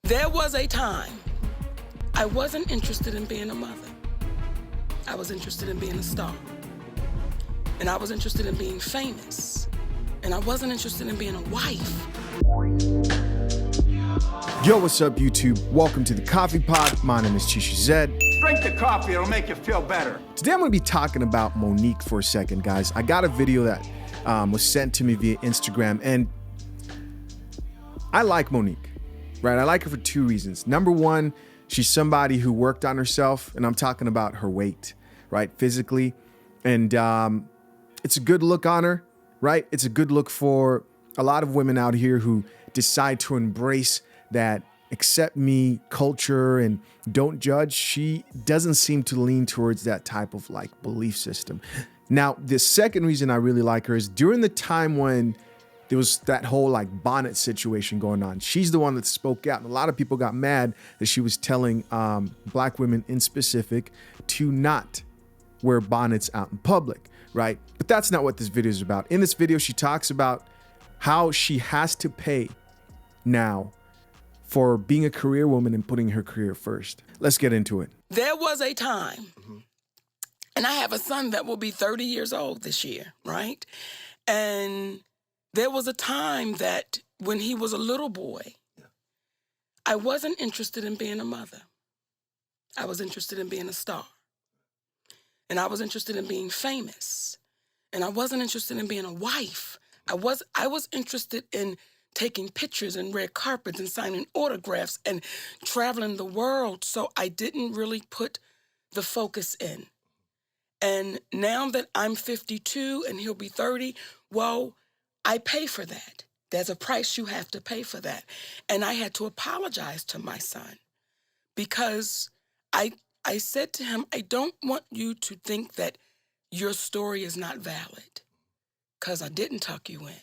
There was a time I wasn't interested in being a mother. I was interested in being a star. And I was interested in being famous. And I wasn't interested in being a wife. Yo, what's up, YouTube? Welcome to the Coffee Pod. My name is Chishu Zed. Drink the coffee, it'll make you feel better. Today I'm going to be talking about Monique for a second, guys. I got a video that was sent to me via Instagram, and I like Monique, right? I like her for two reasons. Number one, she's somebody who worked on herself, and I'm talking about her weight, right? Physically. And it's a good look on her, right? It's a good look for a lot of women out here who decide to embrace that accept me culture and don't judge. She doesn't seem to lean towards that type of like belief system. Now, the second reason I really like her is during the time when there was that whole like bonnet situation going on. She's the one that spoke out. And a lot of people got mad that she was telling black women in specific to not wear bonnets out in public, right? But that's not what this video is about. In this video, she talks about how she has to pay now for being a career woman and putting her career first. Let's get into it. There was a time, and I have a son that will be 30 years old this year, right? And there was a time that when he was a little boy, I wasn't interested in being a mother. I was interested in being a star. And I was interested in being famous. And I wasn't interested in being a wife. I was interested in taking pictures and red carpets and signing autographs and traveling the world. So I didn't really put the focus in. And now that I'm 52 and he'll be 30, well, I pay for that. There's a price you have to pay for that. And I had to apologize to my son because I said to him, I don't want you to think that your story is not valid because I didn't tuck you in.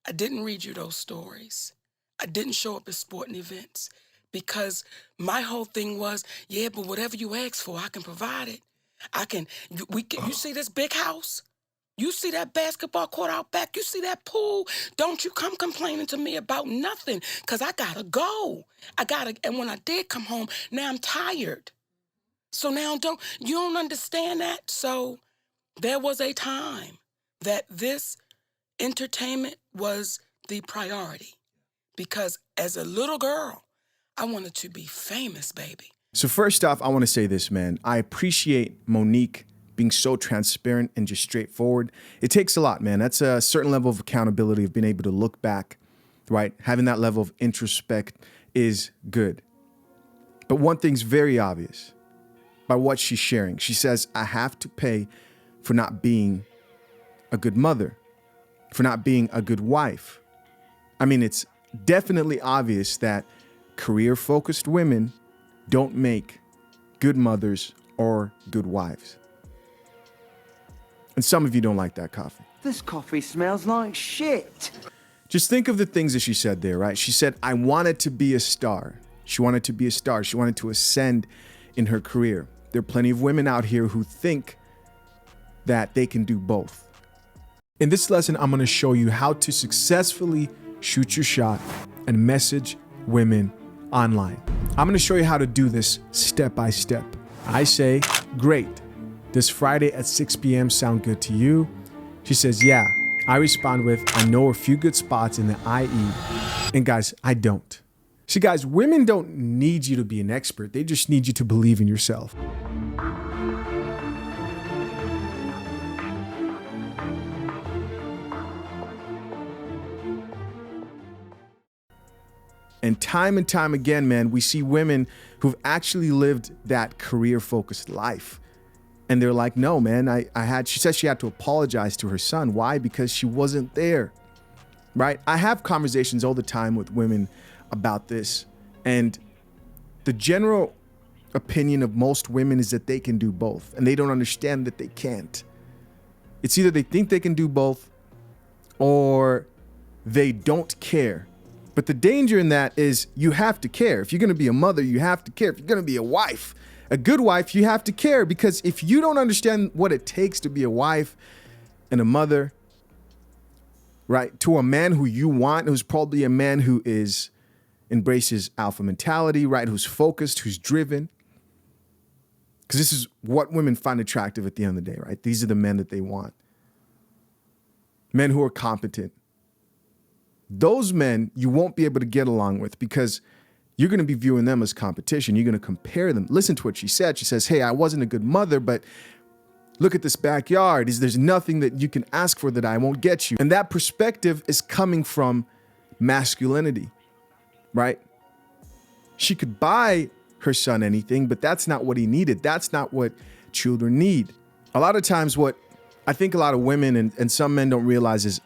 I didn't read you those stories. I didn't show up at sporting events because my whole thing was, yeah, but whatever you ask for, I can provide it. You see this big house? You see that basketball court out back? You see that pool? Don't you come complaining to me about nothing because I gotta go. And when I did come home, now I'm tired. So now you don't understand that? So there was a time that this entertainment was the priority because as a little girl, I wanted to be famous, baby. So first off, I want to say this, man. I appreciate Monique being so transparent and just straightforward. It takes a lot, man. That's a certain level of accountability of being able to look back, right? Having that level of introspect is good. But one thing's very obvious by what she's sharing. She says, I have to pay for not being a good mother, for not being a good wife. I mean, it's definitely obvious that career-focused women don't make good mothers or good wives. And some of you don't like that coffee. This coffee smells like shit. Just think of the things that she said there, right? She said, I wanted to be a star. She wanted to be a star. She wanted to ascend in her career. There are plenty of women out here who think that they can do both. In this lesson, I'm going to show you how to successfully shoot your shot and message women online. I'm going to show you how to do this step by step. I say, great. Does Friday at 6 p.m. sound good to you? She says, yeah. I respond with, I know a few good spots in the IE. And guys, I don't. See, guys, women don't need you to be an expert. They just need you to believe in yourself. And time again, man, we see women who've actually lived that career-focused life. And they're like, no, man, she said she had to apologize to her son. Why? Because she wasn't there, right? I have conversations all the time with women about this. And the general opinion of most women is that they can do both. And they don't understand that they can't. It's either they think they can do both or they don't care. But the danger in that is you have to care. If you're going to be a mother, you have to care. If you're going to be a wife, a good wife, you have to care. Because if you don't understand what it takes to be a wife and a mother, right, to a man who you want, who's probably a man who is embraces alpha mentality, right? Who's focused, who's driven. Because this is what women find attractive at the end of the day, right? These are the men that they want. Men who are competent. Those men you won't be able to get along with because you're going to be viewing them as competition. You're going to compare them. Listen to what she said. She says, hey, I wasn't a good mother, but look at this backyard. There's nothing that you can ask for that I won't get you. And that perspective is coming from masculinity, right? She could buy her son anything, but that's not what he needed. That's not what children need. A lot of times what I think a lot of women and some men don't realize is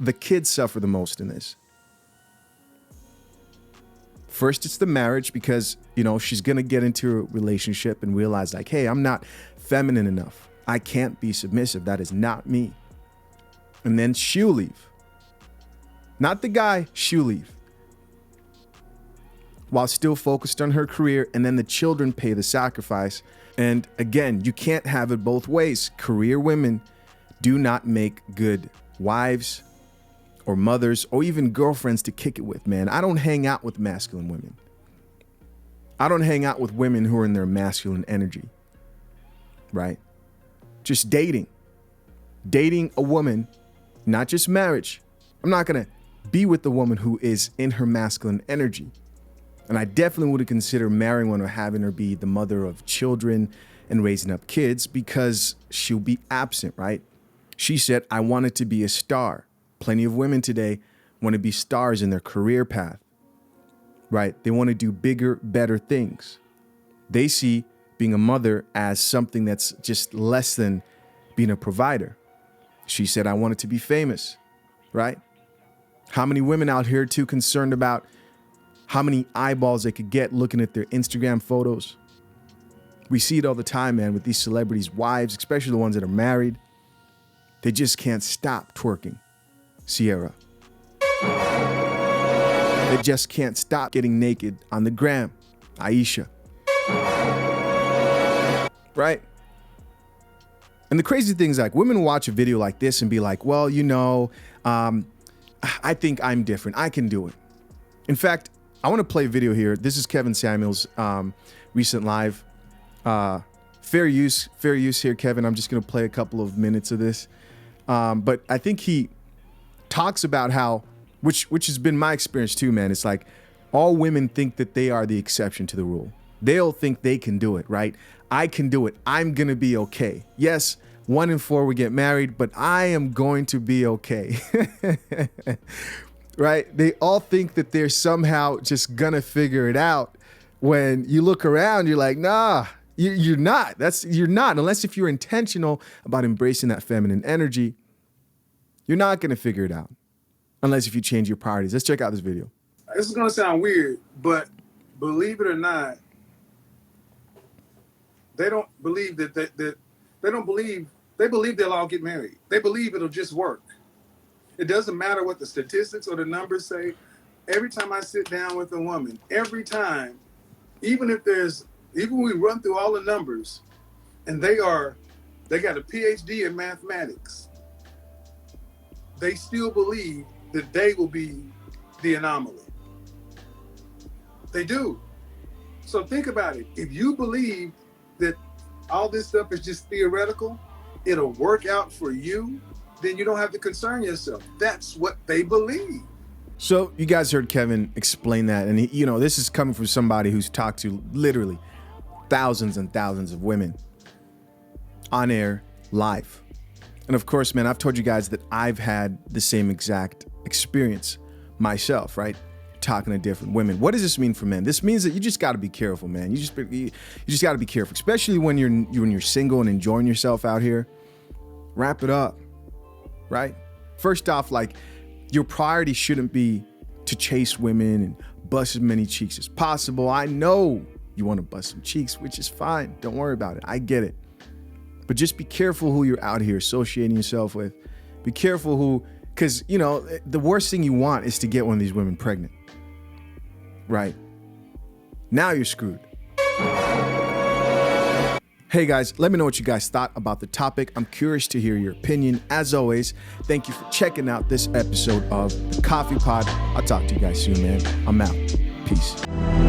the kids suffer the most in this. First, it's the marriage because, she's going to get into a relationship and realize like, hey, I'm not feminine enough. I can't be submissive. That is not me. And then she'll leave. Not the guy, she'll leave. While still focused on her career, and then the children pay the sacrifice. And again, you can't have it both ways. Career women do not make good wives or mothers or even girlfriends to kick it with, man. I don't hang out with masculine women. I don't hang out with women who are in their masculine energy, right? Just dating a woman, not just marriage. I'm not going to be with the woman who is in her masculine energy. And I definitely would consider marrying one or having her be the mother of children and raising up kids because she'll be absent, right? She said, I wanted to be a star. Plenty of women today want to be stars in their career path, right? They want to do bigger, better things. They see being a mother as something that's just less than being a provider. She said, I wanted to be famous, right? How many women out here too concerned about how many eyeballs they could get looking at their Instagram photos? We see it all the time, man, with these celebrities' wives, especially the ones that are married. They just can't stop twerking. Sierra. They just can't stop getting naked on the gram. Aisha. Right? And the crazy thing is, like, women watch a video like this and be like, well, I think I'm different. I can do it. In fact, I want to play a video here. This is Kevin Samuels' recent live. Fair use here, Kevin. I'm just going to play a couple of minutes of this. But I think he talks about how, which has been my experience too, man. It's like all women think that they are the exception to the rule. They'll think they can do it, right? I can do it. I'm going to be okay. Yes, 1 in 4 we get married, but I am going to be okay. Right? They all think that they're somehow just going to figure it out. When you look around, you're like, nah, you're not. You're not. Unless if you're intentional about embracing that feminine energy, you're not going to figure it out. Unless if you change your priorities. Let's check out this video. This is going to sound weird, but believe it or not, they don't believe that they don't believe, they believe they'll all get married. They believe it'll just work. It doesn't matter what the statistics or the numbers say. Every time I sit down with a woman, every time, even we run through all the numbers and they got a PhD in mathematics, they still believe that they will be the anomaly. They do. So think about it. If you believe that all this stuff is just theoretical, it'll work out for you, then you don't have to concern yourself. That's what they believe. So you guys heard Kevin explain that. And this is coming from somebody who's talked to literally thousands and thousands of women on air, live. And of course, man, I've told you guys that I've had the same exact experience myself, right? Talking to different women. What does this mean for men? This means that you just got to be careful, man. You just got to be careful, especially when you're single and enjoying yourself out here. Wrap it up, right? First off, like, your priority shouldn't be to chase women and bust as many cheeks as possible. I know you want to bust some cheeks, which is fine. Don't worry about it. I get it. But just be careful who you're out here associating yourself with. Be careful because, the worst thing you want is to get one of these women pregnant. Right? Now you're screwed. Hey guys, let me know what you guys thought about the topic. I'm curious to hear your opinion. As always, thank you for checking out this episode of the Cofee Pod. I'll talk to you guys soon, man. I'm out. Peace.